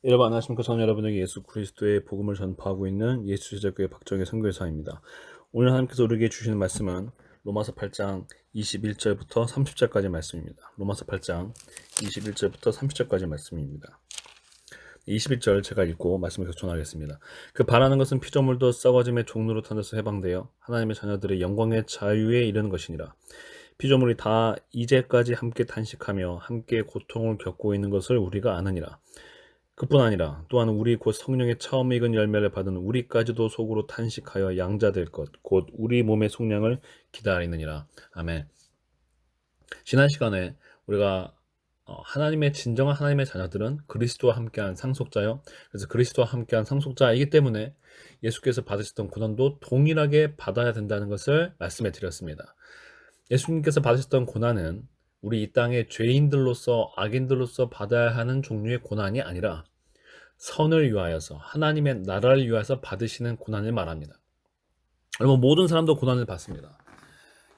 여러분 안녕하십니까. 저는 여러분에게 예수 그리스도의 복음을 전파하고 있는 예수제자교회 박정희 선교사입니다. 오늘 하나님께서 우리에게 주시는 말씀은 로마서 8장 21절부터 30절까지 말씀입니다. 로마서 8장 21절부터 30절까지 말씀입니다. 21절 제가 읽고 말씀을 전하겠습니다. 그 바라는 것은 피조물도 썩어짐의 종로로 탄데서 해방되어 하나님의 자녀들의 영광의 자유에 이르는 것이니라. 피조물이 다 이제까지 함께 탄식하며 함께 고통을 겪고 있는 것을 우리가 아느니라. 그뿐 아니라 또한 우리 곧 성령의 처음 익은 열매를 받은 우리까지도 속으로 탄식하여 양자될 것 곧 우리 몸의 속량을 기다리느니라. 아멘. 지난 시간에 우리가 하나님의 진정한 하나님의 자녀들은 그리스도와 함께한 상속자요. 그래서 그리스도와 함께한 상속자이기 때문에 예수께서 받으셨던 고난도 동일하게 받아야 된다는 것을 말씀해 드렸습니다. 예수님께서 받으셨던 고난은 우리 이 땅의 죄인들로서 악인들로서 받아야 하는 종류의 고난이 아니라 선을 위하여서 하나님의 나라를 위하여서 받으시는 고난을 말합니다. 여러분 모든 사람도 고난을 받습니다.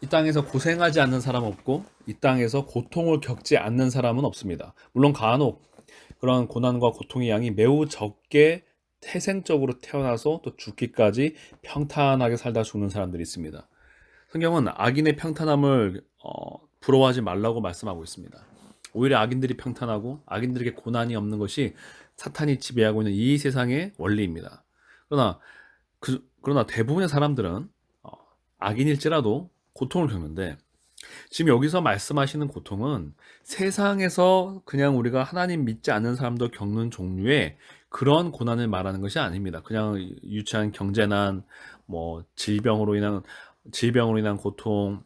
이 땅에서 고생하지 않는 사람 없고 이 땅에서 고통을 겪지 않는 사람은 없습니다. 물론 간혹 그런 고난과 고통의 양이 매우 적게 태생적으로 태어나서 또 죽기까지 평탄하게 살다 죽는 사람들이 있습니다. 성경은 악인의 평탄함을 부러워하지 말라고 말씀하고 있습니다. 오히려 악인들이 평탄하고 악인들에게 고난이 없는 것이 사탄이 지배하고 있는 이 세상의 원리입니다. 그러나 대부분의 사람들은 악인일지라도 고통을 겪는데 지금 여기서 말씀하시는 고통은 세상에서 그냥 우리가 하나님 믿지 않는 사람도 겪는 종류의 그런 고난을 말하는 것이 아닙니다. 그냥 유치한 경제난, 질병으로 인한 고통,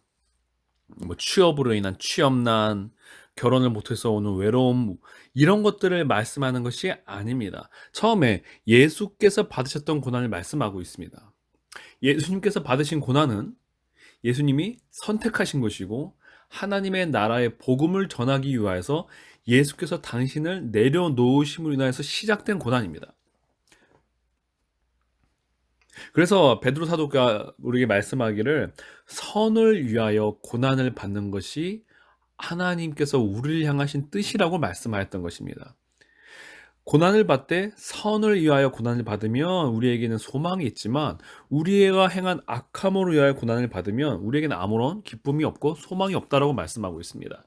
취업으로 인한 취업난, 결혼을 못해서 오는 외로움, 이런 것들을 말씀하는 것이 아닙니다. 처음에 예수께서 받으셨던 고난을 말씀하고 있습니다. 예수님께서 받으신 고난은 예수님이 선택하신 것이고 하나님의 나라의 복음을 전하기 위하여서 예수께서 당신을 내려놓으심으로 인하여서 시작된 고난입니다. 그래서 베드로 사도가 우리에게 말씀하기를 선을 위하여 고난을 받는 것이 하나님께서 우리를 향하신 뜻이라고 말씀하였던 것입니다. 고난을 받되 선을 위하여 고난을 받으면 우리에게는 소망이 있지만 우리가 행한 악함으로 위하여 고난을 받으면 우리에게는 아무런 기쁨이 없고 소망이 없다라고 말씀하고 있습니다.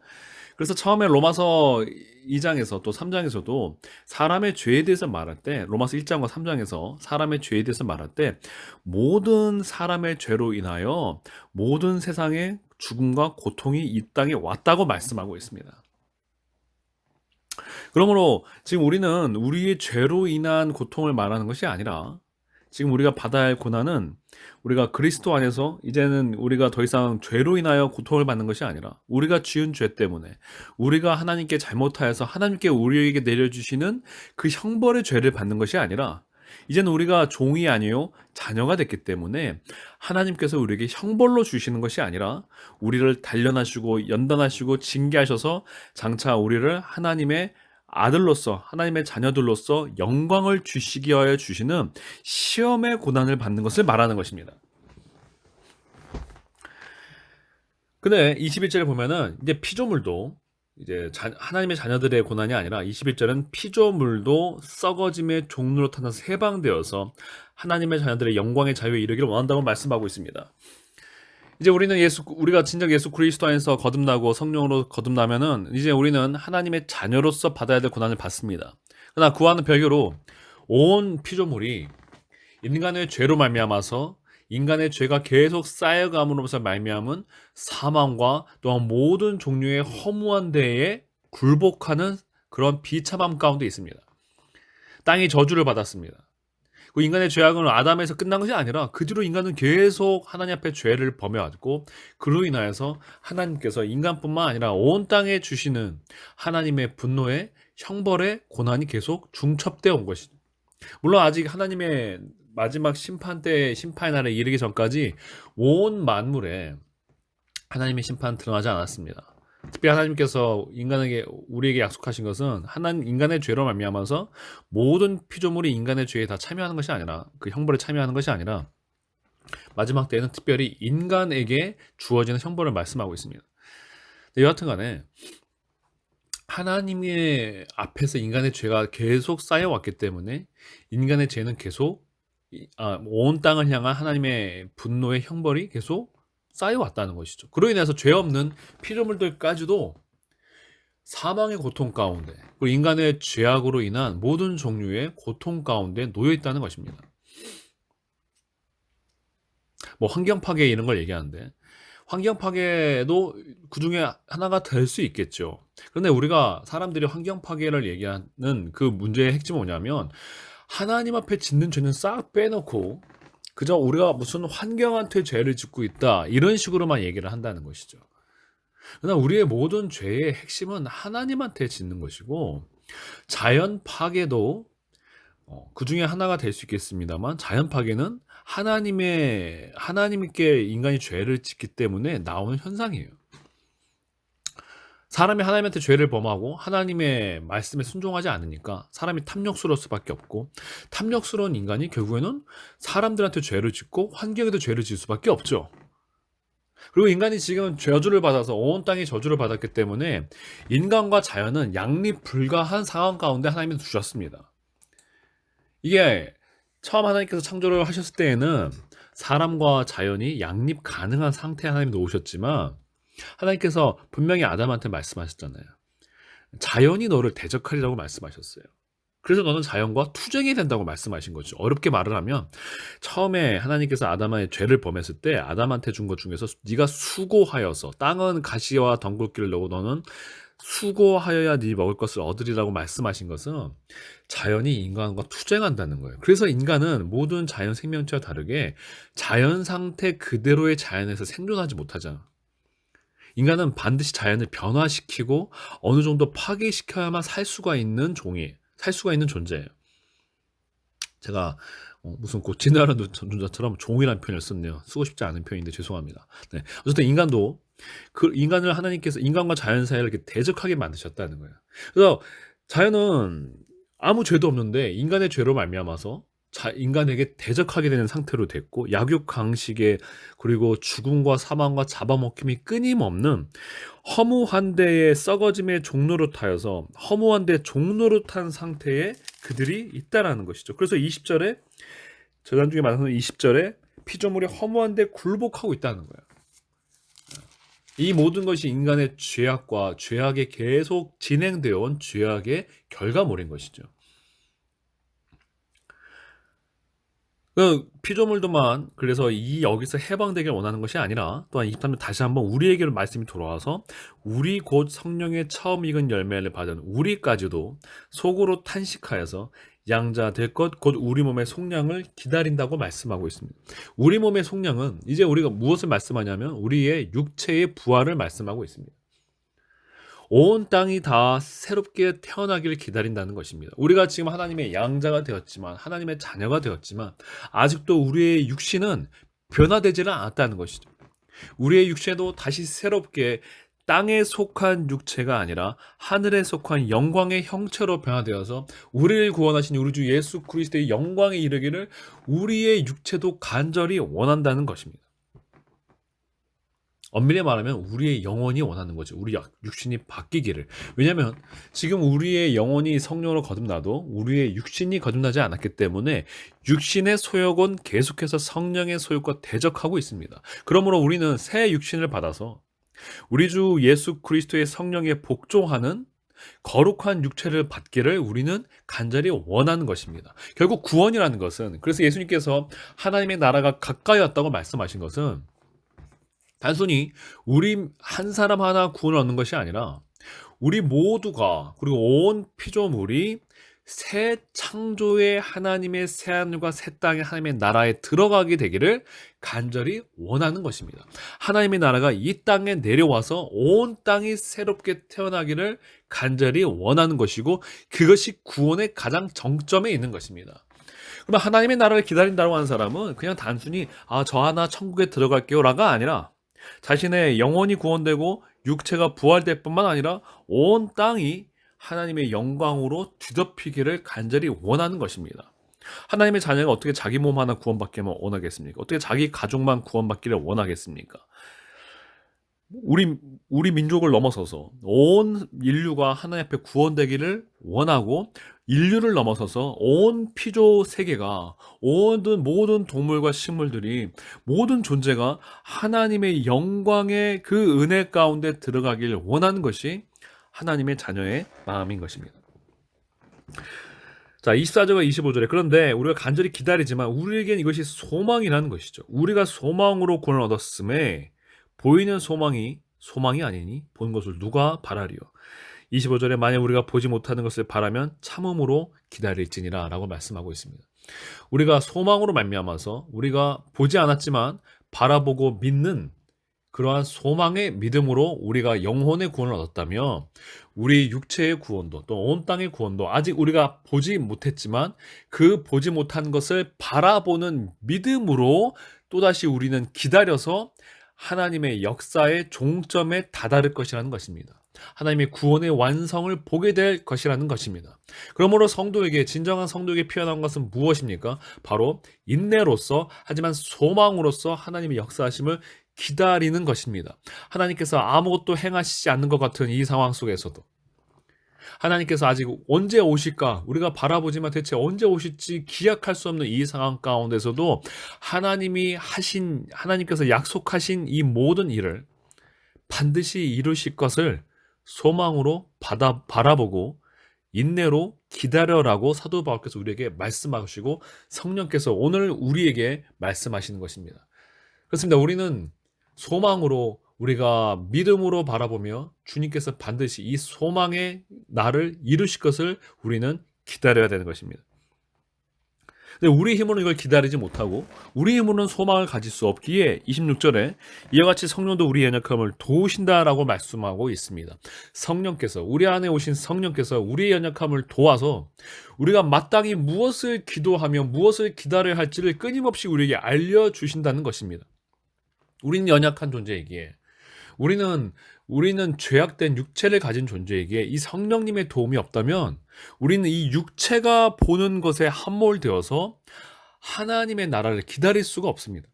그래서 처음에 로마서 2장에서 또 3장에서도 사람의 죄에 대해서 말할 때 로마서 1장과 3장에서 사람의 죄에 대해서 말할 때 모든 사람의 죄로 인하여 모든 세상의 죽음과 고통이 이 땅에 왔다고 말씀하고 있습니다. 그러므로 지금 우리는 우리의 죄로 인한 고통을 말하는 것이 아니라 지금 우리가 받아야 할 고난은 우리가 그리스도 안에서 이제는 우리가 더 이상 죄로 인하여 고통을 받는 것이 아니라 우리가 지은 죄 때문에 우리가 하나님께 잘못하여서 하나님께 우리에게 내려주시는 그 형벌의 죄를 받는 것이 아니라 이제는 우리가 종이 아니요 자녀가 됐기 때문에 하나님께서 우리에게 형벌로 주시는 것이 아니라 우리를 단련하시고 연단하시고 징계하셔서 장차 우리를 하나님의 아들로서 하나님의 자녀들로서 영광을 주시기 위하여 주시는 시험의 고난을 받는 것을 말하는 것입니다. 근데 21절에 보면은 이제 피조물도 이제 하나님의 자녀들의 고난이 아니라 21절은 피조물도 썩어짐의 종로로 타나서 해방되어서 하나님의 자녀들의 영광의 자유에 이르기를 원한다고 말씀하고 있습니다. 이제 우리가 진정 예수 그리스도 안에서 거듭나고 성령으로 거듭나면은 이제 우리는 하나님의 자녀로서 받아야 될 고난을 받습니다. 그러나 그와는 별개로 온 피조물이 인간의 죄로 말미암아서 인간의 죄가 계속 쌓여감으로서 말미암은 사망과 또한 모든 종류의 허무한 데에 굴복하는 그런 비참함 가운데 있습니다. 땅이 저주를 받았습니다. 그 인간의 죄악은 아담에서 끝난 것이 아니라 그 뒤로 인간은 계속 하나님 앞에 죄를 범해왔고 그로 인하여서 하나님께서 인간뿐만 아니라 온 땅에 주시는 하나님의 분노의 형벌의 고난이 계속 중첩되어 온 것이죠. 물론 아직 하나님의 마지막 심판의 날에 이르기 전까지 온 만물에 하나님의 심판은 드러나지 않았습니다. 특히 하나님께서 우리에게 약속하신 것은 인간의 죄로 말미암아서 모든 피조물이 인간의 죄에 다 참여하는 것이 아니라 그 형벌에 참여하는 것이 아니라 마지막 때에는 특별히 인간에게 주어지는 형벌을 말씀하고 있습니다. 여하튼 간에 하나님의 앞에서 인간의 죄가 계속 쌓여왔기 때문에 인간의 죄는 계속 온 땅을 향한 하나님의 분노의 형벌이 계속 쌓여왔다는 것이죠. 그로 인해서 죄 없는 피조물들까지도 사망의 고통 가운데, 그리고 인간의 죄악으로 인한 모든 종류의 고통 가운데 놓여 있다는 것입니다. 뭐 환경 파괴 이런 걸 얘기하는데, 환경 파괴도 그 중에 하나가 될 수 있겠죠. 그런데 우리가 사람들이 환경 파괴를 얘기하는 그 문제의 핵심은 뭐냐면, 하나님 앞에 짓는 죄는 싹 빼놓고 그저 우리가 무슨 환경한테 죄를 짓고 있다 이런 식으로만 얘기를 한다는 것이죠. 그러나 우리의 모든 죄의 핵심은 하나님한테 짓는 것이고, 자연 파괴도 그 중에 하나가 될 수 있겠습니다만, 자연 파괴는 하나님께 인간이 죄를 짓기 때문에 나오는 현상이에요. 사람이 하나님한테 죄를 범하고 하나님의 말씀에 순종하지 않으니까 사람이 탐욕스러울 수밖에 없고, 탐욕스러운 인간이 결국에는 사람들한테 죄를 짓고 환경에도 죄를 지을 수밖에 없죠. 그리고 인간이 지금 저주를 받아서 온 땅이 저주를 받았기 때문에 인간과 자연은 양립 불가한 상황 가운데 하나님이 두셨습니다. 이게 처음 하나님께서 창조를 하셨을 때에는 사람과 자연이 양립 가능한 상태에 하나님이 놓으셨지만, 하나님께서 분명히 아담한테 말씀하셨잖아요. 자연이 너를 대적하리라고 말씀하셨어요. 그래서 너는 자연과 투쟁이 된다고 말씀하신 거죠. 어렵게 말을 하면, 처음에 하나님께서 아담의 죄를 범했을 때 아담한테 준 것 중에서 네가 수고하여서, 땅은 가시와 덩굴기를 넣고 너는 수고하여야 네 먹을 것을 얻으리라고 말씀하신 것은 자연이 인간과 투쟁한다는 거예요. 그래서 인간은 모든 자연 생명체와 다르게 자연 상태 그대로의 자연에서 생존하지 못하잖아. 인간은 반드시 자연을 변화시키고 어느 정도 파괴시켜야만 살 수가 있는 존재예요. 제가 무슨 고치나라는 전문자처럼 종이라는 표현을 썼네요. 쓰고 싶지 않은 표현인데 죄송합니다. 네. 어쨌든 인간도 그 인간을 하나님께서 인간과 자연 사이를 이렇게 대적하게 만드셨다는 거예요. 그래서 자연은 아무 죄도 없는데 인간의 죄로 말미암아서 인간에게 대적하게 되는 상태로 됐고, 약육강식에 그리고 죽음과 사망과 잡아먹힘이 끊임없는 허무한 데에 썩어짐의 종노릇하여서 허무한 데 종노릇한 상태에 그들이 있다라는 것이죠. 그래서 20절에 저단 중에 말하는 20절에 피조물이 허무한 데 굴복하고 있다는 거예요. 이 모든 것이 인간의 죄악과 죄악에 계속 진행되어 온 죄악의 결과물인 것이죠. 피조물도만 그래서 여기서 해방되길 원하는 것이 아니라, 또한 23절 다시 한번 우리에게로 말씀이 돌아와서 우리 곧 성령의 처음 익은 열매를 받은 우리까지도 속으로 탄식하여서 양자 될 것 곧 우리 몸의 속량을 기다린다고 말씀하고 있습니다. 우리 몸의 속량은 이제 우리가 무엇을 말씀하냐면 우리의 육체의 부활을 말씀하고 있습니다. 온 땅이 다 새롭게 태어나기를 기다린다는 것입니다. 우리가 지금 하나님의 양자가 되었지만, 하나님의 자녀가 되었지만 아직도 우리의 육신은 변화되지는 않았다는 것이죠. 우리의 육체도 다시 새롭게 땅에 속한 육체가 아니라 하늘에 속한 영광의 형체로 변화되어서 우리를 구원하신 우리 주 예수 그리스도의 영광에 이르기를 우리의 육체도 간절히 원한다는 것입니다. 엄밀히 말하면 우리의 영혼이 원하는 거죠. 우리 육신이 바뀌기를. 왜냐하면 지금 우리의 영혼이 성령으로 거듭나도 우리의 육신이 거듭나지 않았기 때문에 육신의 소욕은 계속해서 성령의 소욕과 대적하고 있습니다. 그러므로 우리는 새 육신을 받아서 우리 주 예수 그리스도의 성령에 복종하는 거룩한 육체를 받기를 우리는 간절히 원하는 것입니다. 결국 구원이라는 것은, 그래서 예수님께서 하나님의 나라가 가까이 왔다고 말씀하신 것은 단순히 우리 한 사람 하나 구원을 얻는 것이 아니라 우리 모두가, 그리고 온 피조물이 새 창조의 하나님의 새 하늘과 새 땅의 하나님의 나라에 들어가게 되기를 간절히 원하는 것입니다. 하나님의 나라가 이 땅에 내려와서 온 땅이 새롭게 태어나기를 간절히 원하는 것이고, 그것이 구원의 가장 정점에 있는 것입니다. 그러면 하나님의 나라를 기다린다고 하는 사람은 그냥 단순히 저 하나 천국에 들어갈게요 라가 아니라, 자신의 영혼이 구원되고 육체가 부활될 뿐만 아니라 온 땅이 하나님의 영광으로 뒤덮이기를 간절히 원하는 것입니다. 하나님의 자녀가 어떻게 자기 몸 하나 구원받기만 원하겠습니까? 어떻게 자기 가족만 구원받기를 원하겠습니까? 우리 민족을 넘어서서 온 인류가 하나님 앞에 구원되기를 원하고 인류를 넘어서서 온 피조 세계가 모든 동물과 식물들이 모든 존재가 하나님의 영광의 그 은혜 가운데 들어가길 원하는 것이 하나님의 자녀의 마음인 것입니다. 자, 24절과 25절에 그런데 우리가 간절히 기다리지만 우리에겐 이것이 소망이라는 것이죠. 우리가 소망으로 구원을 얻었음에 보이는 소망이 아니니 본 것을 누가 바라리요. 25절에 만약 우리가 보지 못하는 것을 바라면 참음으로 기다릴지니라 라고 말씀하고 있습니다. 우리가 소망으로 말미암아서 우리가 보지 않았지만 바라보고 믿는 그러한 소망의 믿음으로 우리가 영혼의 구원을 얻었다면 우리 육체의 구원도 또 온 땅의 구원도 아직 우리가 보지 못했지만 그 보지 못한 것을 바라보는 믿음으로 또다시 우리는 기다려서 하나님의 역사의 종점에 다다를 것이라는 것입니다. 하나님의 구원의 완성을 보게 될 것이라는 것입니다. 그러므로 성도에게 진정한 성도에게 필요한 것은 무엇입니까? 바로 인내로서 하지만 소망으로서 하나님의 역사하심을 기다리는 것입니다. 하나님께서 아무것도 행하시지 않는 것 같은 이 상황 속에서도 하나님께서 아직 언제 오실까? 우리가 바라보지만 대체 언제 오실지 기약할 수 없는 이 상황 가운데서도 하나님께서 약속하신 이 모든 일을 반드시 이루실 것을 소망으로 바라보고 인내로 기다려라고 사도 바울께서 우리에게 말씀하시고 성령께서 오늘 우리에게 말씀하시는 것입니다. 그렇습니다. 우리는 소망으로 우리가 믿음으로 바라보며 주님께서 반드시 이 소망의 나를 이루실 것을 우리는 기다려야 되는 것입니다. 근데 우리 힘으로는 이걸 기다리지 못하고 우리 힘으로는 소망을 가질 수 없기에 26절에 이와 같이 성령도 우리의 연약함을 도우신다라고 말씀하고 있습니다. 성령께서 우리 안에 오신 성령께서 우리의 연약함을 도와서 우리가 마땅히 무엇을 기도하며 무엇을 기다려야 할지를 끊임없이 우리에게 알려주신다는 것입니다. 우리는 연약한 존재이기에 우리는 죄악된 육체를 가진 존재이기에 이 성령님의 도움이 없다면 우리는 이 육체가 보는 것에 함몰되어서 하나님의 나라를 기다릴 수가 없습니다.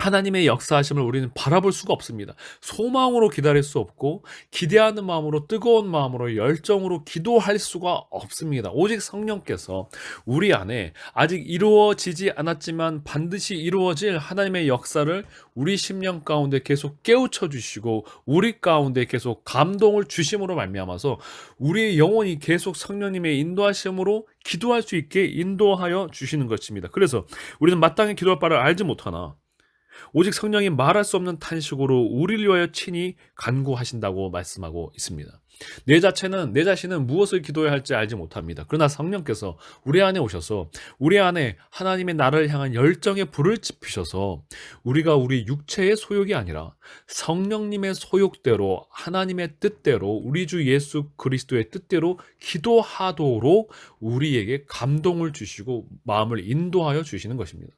하나님의 역사하심을 우리는 바라볼 수가 없습니다. 소망으로 기다릴 수 없고 기대하는 마음으로 뜨거운 마음으로 열정으로 기도할 수가 없습니다. 오직 성령께서 우리 안에 아직 이루어지지 않았지만 반드시 이루어질 하나님의 역사를 우리 심령 가운데 계속 깨우쳐 주시고 우리 가운데 계속 감동을 주심으로 말미암아서 우리의 영혼이 계속 성령님의 인도하심으로 기도할 수 있게 인도하여 주시는 것입니다. 그래서 우리는 마땅히 기도할 바를 알지 못하나 오직 성령이 말할 수 없는 탄식으로 우리를 위하여 친히 간구하신다고 말씀하고 있습니다. 내 자신은 무엇을 기도해야 할지 알지 못합니다. 그러나 성령께서 우리 안에 오셔서 우리 안에 하나님의 나라를 향한 열정의 불을 지피셔서 우리가 우리 육체의 소욕이 아니라 성령님의 소욕대로 하나님의 뜻대로 우리 주 예수 그리스도의 뜻대로 기도하도록 우리에게 감동을 주시고 마음을 인도하여 주시는 것입니다.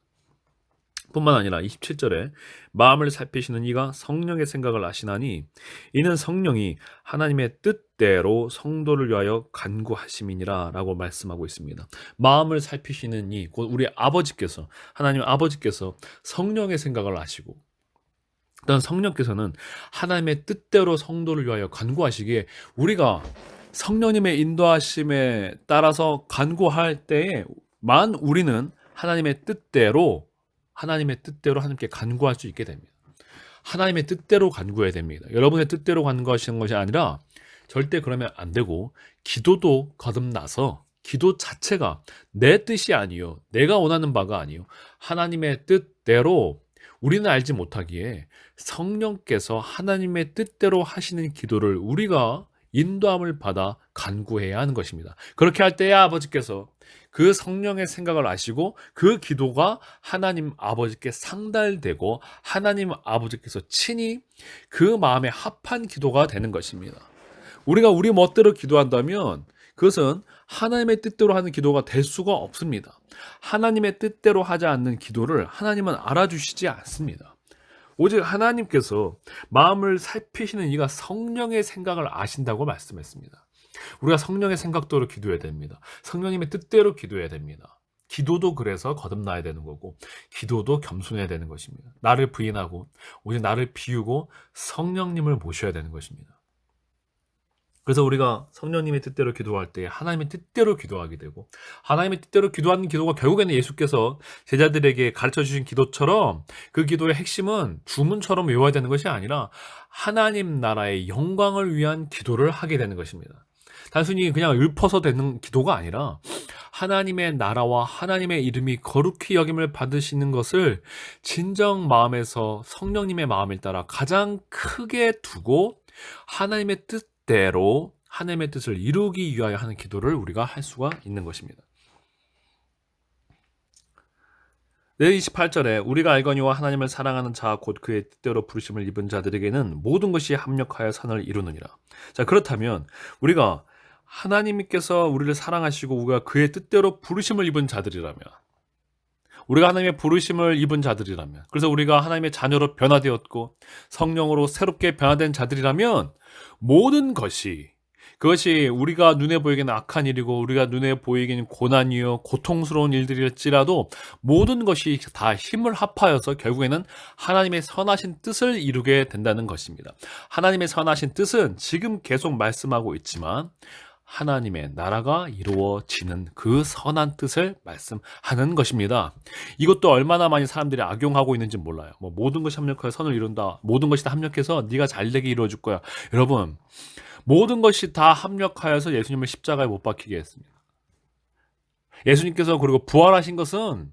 뿐만 아니라 27절에 마음을 살피시는 이가 성령의 생각을 아시나니 이는 성령이 하나님의 뜻대로 성도를 위하여 간구하심이니라 라고 말씀하고 있습니다. 마음을 살피시는 이 곧 우리 아버지께서 하나님 아버지께서 성령의 생각을 아시고 또한 성령께서는 하나님의 뜻대로 성도를 위하여 간구하시기에 우리가 성령님의 인도하심에 따라서 간구할 때에만 우리는 하나님의 뜻대로 하나님께 간구할 수 있게 됩니다. 하나님의 뜻대로 간구해야 됩니다. 여러분의 뜻대로 간구하시는 것이 아니라 절대 그러면 안 되고 기도도 거듭나서 기도 자체가 내 뜻이 아니요 내가 원하는 바가 아니요 하나님의 뜻대로 우리는 알지 못하기에 성령께서 하나님의 뜻대로 하시는 기도를 우리가 인도함을 받아 간구해야 하는 것입니다. 그렇게 할 때야 아버지께서 그 성령의 생각을 아시고 그 기도가 하나님 아버지께 상달되고 하나님 아버지께서 친히 그 마음에 합한 기도가 되는 것입니다. 우리가 우리 멋대로 기도한다면 그것은 하나님의 뜻대로 하는 기도가 될 수가 없습니다. 하나님의 뜻대로 하지 않는 기도를 하나님은 알아주시지 않습니다. 오직 하나님께서 마음을 살피시는 이가 성령의 생각을 아신다고 말씀했습니다. 우리가 성령의 생각대로 기도해야 됩니다. 성령님의 뜻대로 기도해야 됩니다. 기도도 그래서 거듭나야 되는 거고 기도도 겸손해야 되는 것입니다. 나를 부인하고 오직 나를 비우고 성령님을 모셔야 되는 것입니다. 그래서 우리가 성령님의 뜻대로 기도할 때 하나님의 뜻대로 기도하게 되고 하나님의 뜻대로 기도하는 기도가 결국에는 예수께서 제자들에게 가르쳐 주신 기도처럼 그 기도의 핵심은 주문처럼 외워야 되는 것이 아니라 하나님 나라의 영광을 위한 기도를 하게 되는 것입니다. 단순히 그냥 읊어서 되는 기도가 아니라 하나님의 나라와 하나님의 이름이 거룩히 여김을 받으시는 것을 진정 마음에서 성령님의 마음을 따라 가장 크게 두고 하나님의 뜻대로 하나님의 뜻을 이루기 위하여 하는 기도를 우리가 할 수가 있는 것입니다. 네, 28절에 우리가 알거니와 하나님을 사랑하는 자 곧 그의 뜻대로 부르심을 입은 자들에게는 모든 것이 합력하여 선을 이루느니라. 자, 그렇다면 우리가 하나님께서 우리를 사랑하시고 우리가 그의 뜻대로 부르심을 입은 자들이라면 우리가 하나님의 부르심을 입은 자들이라면 그래서 우리가 하나님의 자녀로 변화되었고 성령으로 새롭게 변화된 자들이라면 모든 것이 그것이 우리가 눈에 보이기는 악한 일이고 우리가 눈에 보이기는 고난이요 고통스러운 일들일지라도 모든 것이 다 힘을 합하여서 결국에는 하나님의 선하신 뜻을 이루게 된다는 것입니다. 하나님의 선하신 뜻은 지금 계속 말씀하고 있지만 하나님의 나라가 이루어지는 그 선한 뜻을 말씀하는 것입니다. 이것도 얼마나 많이 사람들이 악용하고 있는지 몰라요. 모든 것이 합력하여 선을 이룬다. 모든 것이 다 합력해서 네가 잘되게 이루어줄 거야. 여러분, 모든 것이 다 합력하여서 예수님을 십자가에 못 박히게 했습니다. 예수님께서 그리고 부활하신 것은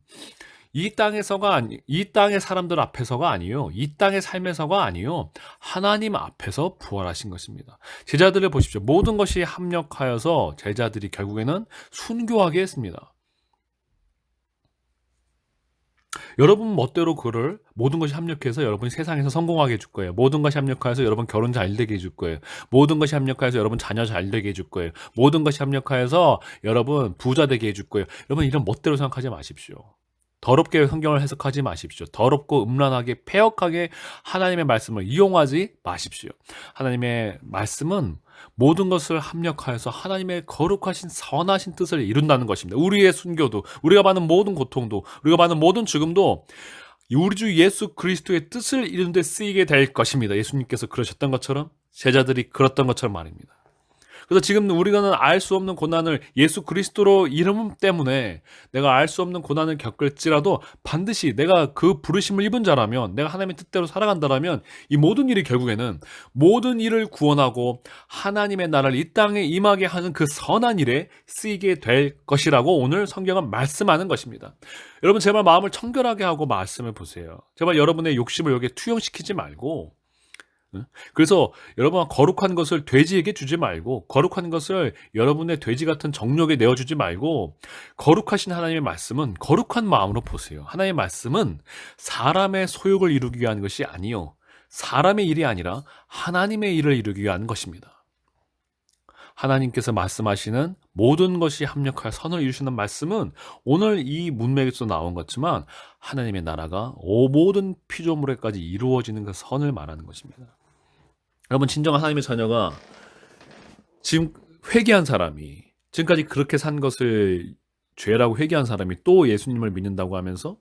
이 땅의 사람들 앞에서가 아니요. 이 땅의 삶에서가 아니요. 하나님 앞에서 부활하신 것입니다. 제자들을 보십시오. 모든 것이 합력하여서 제자들이 결국에는 순교하게 했습니다. 여러분 멋대로 그를 모든 것이 합력해서 여러분이 세상에서 성공하게 해줄 거예요. 모든 것이 합력하여서 여러분 결혼 잘 되게 해줄 거예요. 모든 것이 합력하여서 여러분 자녀 잘 되게 해줄 거예요. 모든 것이 합력하여서 여러분 부자 되게 해줄 거예요. 여러분 이런 멋대로 생각하지 마십시오. 더럽게 성경을 해석하지 마십시오. 더럽고 음란하게 폐역하게 하나님의 말씀을 이용하지 마십시오. 하나님의 말씀은 모든 것을 합력하여서 하나님의 거룩하신 선하신 뜻을 이룬다는 것입니다. 우리의 순교도, 우리가 받는 모든 고통도, 우리가 받는 모든 죽음도 우리 주 예수 그리스도의 뜻을 이루는 데 쓰이게 될 것입니다. 예수님께서 그러셨던 것처럼 제자들이 그랬던 것처럼 말입니다. 그래서 지금 우리가 알 수 없는 고난을 예수 그리스도로 이름 때문에 내가 알 수 없는 고난을 겪을지라도 반드시 내가 그 부르심을 입은 자라면 내가 하나님의 뜻대로 살아간다라면 이 모든 일이 결국에는 모든 일을 구원하고 하나님의 나라를 이 땅에 임하게 하는 그 선한 일에 쓰이게 될 것이라고 오늘 성경은 말씀하는 것입니다. 여러분 제발 마음을 청결하게 하고 말씀을 보세요. 제발 여러분의 욕심을 여기에 투영시키지 말고 그래서 여러분 거룩한 것을 돼지에게 주지 말고 거룩한 것을 여러분의 돼지 같은 정욕에 내어주지 말고 거룩하신 하나님의 말씀은 거룩한 마음으로 보세요. 하나님의 말씀은 사람의 소욕을 이루기 위한 것이 아니요 사람의 일이 아니라 하나님의 일을 이루기 위한 것입니다. 하나님께서 말씀하시는 모든 것이 합력하여 선을 이루시는 말씀은 오늘 이 문맥에서 나온 것지만 하나님의 나라가 모든 피조물에까지 이루어지는 그 선을 말하는 것입니다. 여러분 진정한 하나님의 자녀가 지금 회개한 사람이 지금까지 그렇게 산 것을 죄라고 회개한 사람이 또 예수님을 믿는다고 하면서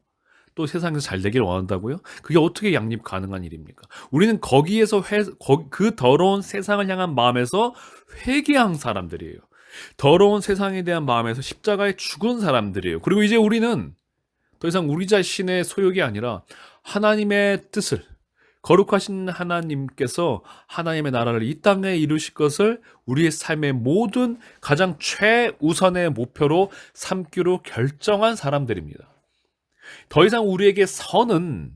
또 세상에서 잘 되기를 원한다고요? 그게 어떻게 양립 가능한 일입니까? 우리는 거기에서 그 더러운 세상을 향한 마음에서 회개한 사람들이에요. 더러운 세상에 대한 마음에서 십자가에 죽은 사람들이에요. 그리고 이제 우리는 더 이상 우리 자신의 소욕이 아니라 하나님의 뜻을 거룩하신 하나님께서 하나님의 나라를 이 땅에 이루실 것을 우리의 삶의 모든 가장 최우선의 목표로 삼기로 결정한 사람들입니다. 더 이상 우리에게 선은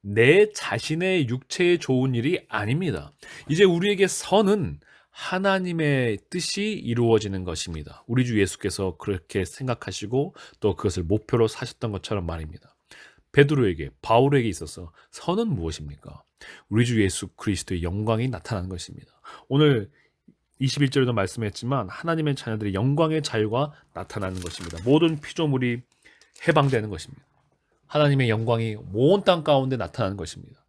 내 자신의 육체에 좋은 일이 아닙니다. 이제 우리에게 선은 하나님의 뜻이 이루어지는 것입니다. 우리 주 예수께서 그렇게 생각하시고 또 그것을 목표로 사셨던 것처럼 말입니다. 베드로에게 바울에게 있어서 선은 무엇입니까? 우리 주 예수 그리스도의 영광이 나타나는 것입니다. 오늘 21절에도 말씀했지만 하나님의 자녀들의 영광의 자유가 나타나는 것입니다. 모든 피조물이 해방되는 것입니다. 하나님의 영광이 온 땅 가운데 나타나는 것입니다.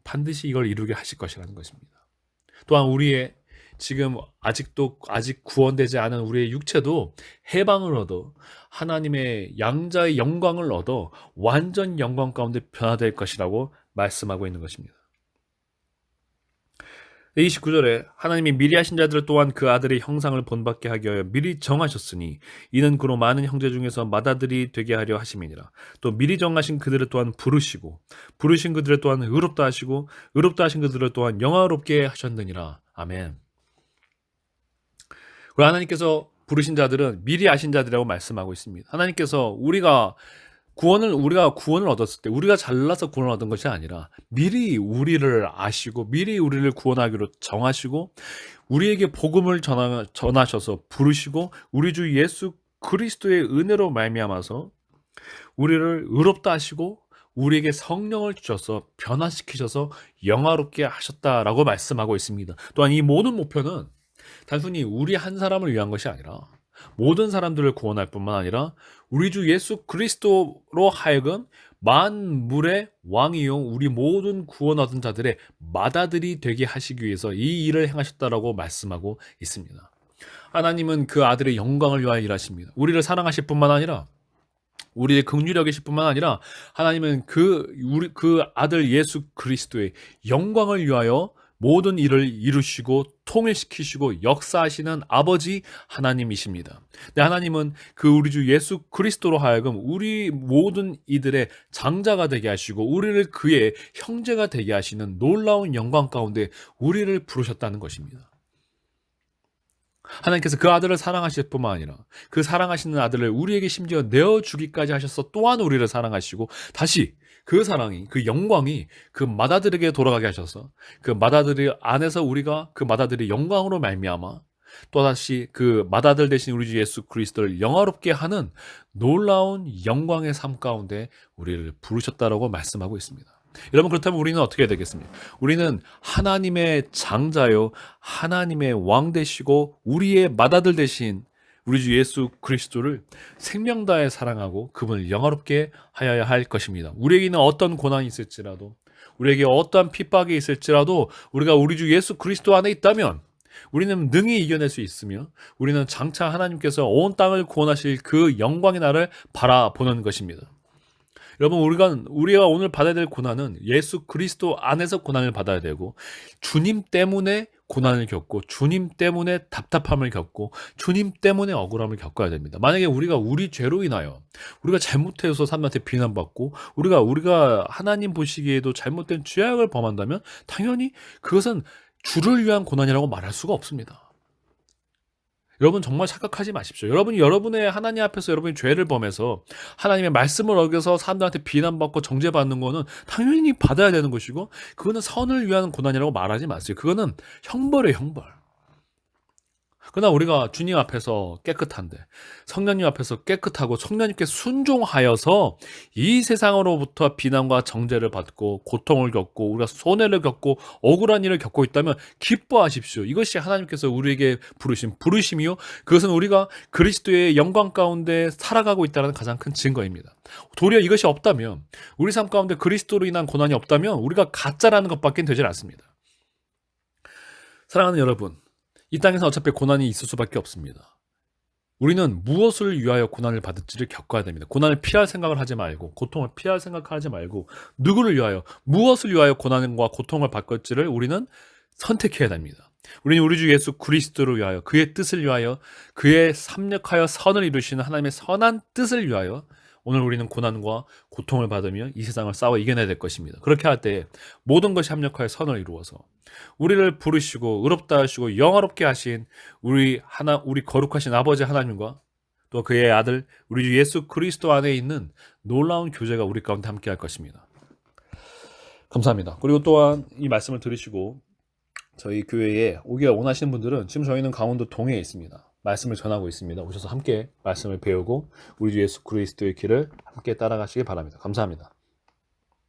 반드시 이걸 이루게 하실 것이라는 것입니다. 또한 우리의 지금 아직 구원되지 않은 우리의 육체도 해방을 얻어 하나님의 양자의 영광을 얻어 완전 영광 가운데 변화될 것이라고 말씀하고 있는 것입니다. 29절에 하나님이 미리 하신 자들 또한 그 아들의 형상을 본받게 하기 위하여 미리 정하셨으니 이는 그로 많은 형제 중에서 맏아들이 되게 하려 하심이니라. 또 미리 정하신 그들을 또한 부르시고 부르신 그들을 또한 의롭다 하시고 의롭다 하신 그들을 또한 영화롭게 하셨느니라. 아멘. 그리고 하나님께서 부르신 자들은 미리 아신 자들이라고 말씀하고 있습니다. 하나님께서 우리가 구원을 얻었을 때 우리가 잘나서 구원을 얻은 것이 아니라 미리 우리를 아시고 미리 우리를 구원하기로 정하시고 우리에게 복음을 전하셔서 부르시고 우리 주 예수 그리스도의 은혜로 말미암아서 우리를 의롭다 하시고 우리에게 성령을 주셔서 변화시키셔서 영화롭게 하셨다라고 말씀하고 있습니다. 또한 이 모든 목표는 단순히 우리 한 사람을 위한 것이 아니라 모든 사람들을 구원할 뿐만 아니라 우리 주 예수 그리스도로 하여금 만물의 왕이요 우리 모든 구원 얻은 자들의 맏아들이 되게 하시기 위해서 이 일을 행하셨다라고 말씀하고 있습니다. 하나님은 그 아들의 영광을 위하여 일하십니다. 우리를 사랑하실 뿐만 아니라 우리의 긍휼히 여기실 뿐만 아니라 하나님은 그 아들 예수 그리스도의 영광을 위하여 모든 일을 이루시고 통일시키시고 역사하시는 아버지 하나님이십니다. 네, 하나님은 그 우리 주 예수 그리스도로 하여금 우리 모든 이들의 장자가 되게 하시고 우리를 그의 형제가 되게 하시는 놀라운 영광 가운데 우리를 부르셨다는 것입니다. 하나님께서 그 아들을 사랑하실 뿐만 아니라 그 사랑하시는 아들을 우리에게 심지어 내어주기까지 하셔서 또한 우리를 사랑하시고 다시 그 사랑이 그 영광이 그 맏아들에게 돌아가게 하셔서 그 맏아들 안에서 우리가 그 맏아들의 영광으로 말미암아 또다시 그 맏아들 대신 우리 주 예수 그리스도를 영화롭게 하는 놀라운 영광의 삶 가운데 우리를 부르셨다라고 말씀하고 있습니다. 여러분, 그렇다면 우리는 어떻게 해야 되겠습니까? 우리는 하나님의 장자요 하나님의 왕 되시고 우리의 맏아들 대신 우리 주 예수 그리스도를 생명 다해 사랑하고 그분을 영화롭게 하여야 할 것입니다. 우리에게는 어떤 고난이 있을지라도 우리에게 어떠한 핍박이 있을지라도 우리가 우리 주 예수 그리스도 안에 있다면 우리는 능히 이겨낼 수 있으며 우리는 장차 하나님께서 온 땅을 구원하실 그 영광의 날을 바라보는 것입니다. 여러분, 우리가 오늘 받아야 될 고난은 예수 그리스도 안에서 고난을 받아야 되고 주님 때문에 고난을 겪고 주님 때문에 답답함을 겪고 주님 때문에 억울함을 겪어야 됩니다. 만약에 우리가 우리 죄로 인하여 우리가 잘못해서 사람한테 비난받고 우리가 하나님 보시기에도 잘못된 죄악을 범한다면 당연히 그것은 주를 위한 고난이라고 말할 수가 없습니다. 여러분, 정말 착각하지 마십시오. 여러분이 여러분의 하나님 앞에서 여러분이 죄를 범해서 하나님의 말씀을 어겨서 사람들한테 비난받고 정죄받는 거는 당연히 받아야 되는 것이고 그거는 선을 위한 고난이라고 말하지 마세요. 그거는 형벌이에요, 형벌. 그러나 우리가 주님 앞에서 깨끗한데 성령님 앞에서 깨끗하고 성령님께 순종하여서 이 세상으로부터 비난과 정죄를 받고 고통을 겪고 우리가 손해를 겪고 억울한 일을 겪고 있다면 기뻐하십시오. 이것이 하나님께서 우리에게 부르신 부르심이요 그것은 우리가 그리스도의 영광 가운데 살아가고 있다는 가장 큰 증거입니다. 도리어 이것이 없다면 우리 삶 가운데 그리스도로 인한 고난이 없다면 우리가 가짜라는 것밖에 되질 않습니다. 사랑하는 여러분, 이 땅에서 어차피 고난이 있을 수밖에 없습니다. 우리는 무엇을 위하여 고난을 받을지를 겪어야 됩니다. 고난을 피할 생각을 하지 말고 고통을 피할 생각을 하지 말고 누구를 위하여 무엇을 위하여 고난과 고통을 받을지를 우리는 선택해야 됩니다. 우리는 우리 주 예수 그리스도를 위하여 그의 뜻을 위하여 그의 합력하여 선을 이루시는 하나님의 선한 뜻을 위하여 오늘 우리는 고난과 고통을 받으며 이 세상을 싸워 이겨내야 될 것입니다. 그렇게 할 때 모든 것이 합력하여 선을 이루어서 우리를 부르시고 의롭다 하시고 영화롭게 하신 우리 거룩하신 아버지 하나님과 또 그의 아들 우리 주 예수 그리스도 안에 있는 놀라운 교제가 우리 가운데 함께 할 것입니다. 감사합니다. 그리고 또한 이 말씀을 들으시고 저희 교회에 오기가 원하시는 분들은 지금 저희는 강원도 동해에 있습니다. 말씀을 전하고 있습니다. 오셔서 함께 말씀을 배우고 우리 주 예수 그리스도의 길을 함께 따라가시기 바랍니다. 감사합니다.